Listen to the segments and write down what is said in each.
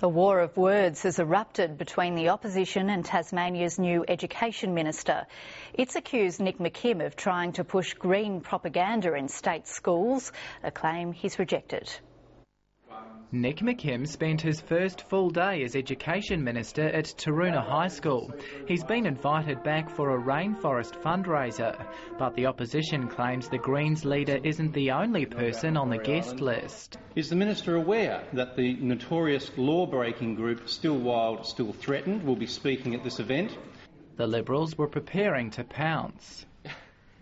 A war of words has erupted between the opposition and Tasmania's new Education Minister. It's accused Nick McKim of trying to push green propaganda in state schools, a claim he's rejected. Nick McKim spent his first full day as Education Minister at Taroona High School. He's been invited back for a rainforest fundraiser, but the opposition claims the Greens leader isn't the only person on the guest list. Is the Minister aware that the notorious law-breaking group Still Wild, Still Threatened will be speaking at this event? The Liberals were preparing to pounce.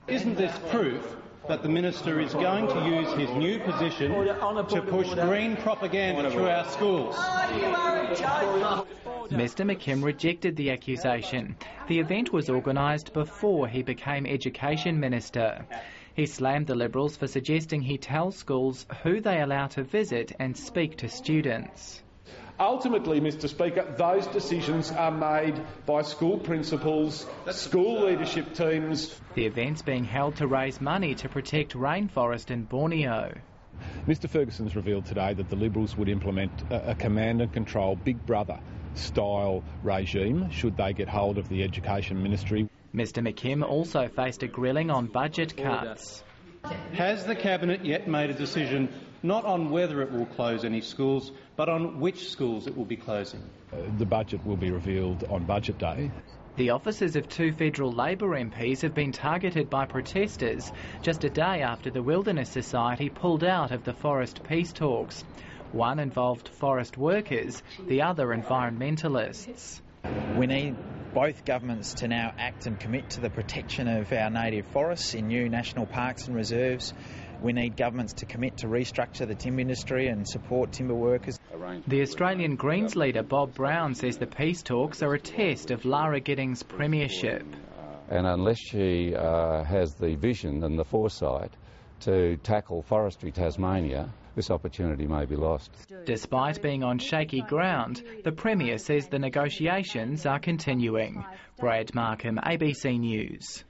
Isn't this proof that the Minister is going to use his new position to push green propaganda through our schools? Mr McKim rejected the accusation. The event was organised before he became Education Minister. He slammed the Liberals for suggesting he tell schools who they allow to visit and speak to students. Ultimately, Mr Speaker, those decisions are made by school principals, school leadership teams. The event's being held to raise money to protect rainforest in Borneo. Mr Ferguson's revealed today that the Liberals would implement a command and control Big Brother style regime should they get hold of the Education Ministry. Mr McKim also faced a grilling on budget cuts. Has the Cabinet yet made a decision not on whether it will close any schools, but on which schools it will be closing? The budget will be revealed on Budget Day. The offices of two federal Labor MPs have been targeted by protesters just a day after the Wilderness Society pulled out of the forest peace talks. One involved forest workers, the other environmentalists. We need both governments to now act and commit to the protection of our native forests in new national parks and reserves. We need governments to commit to restructure the timber industry and support timber workers. The Australian Greens leader Bob Brown says the peace talks are a test of Lara Giddings' premiership. And unless she has the vision and the foresight to tackle Forestry Tasmania, this opportunity may be lost. Despite being on shaky ground, the Premier says the negotiations are continuing. Brad Markham, ABC News.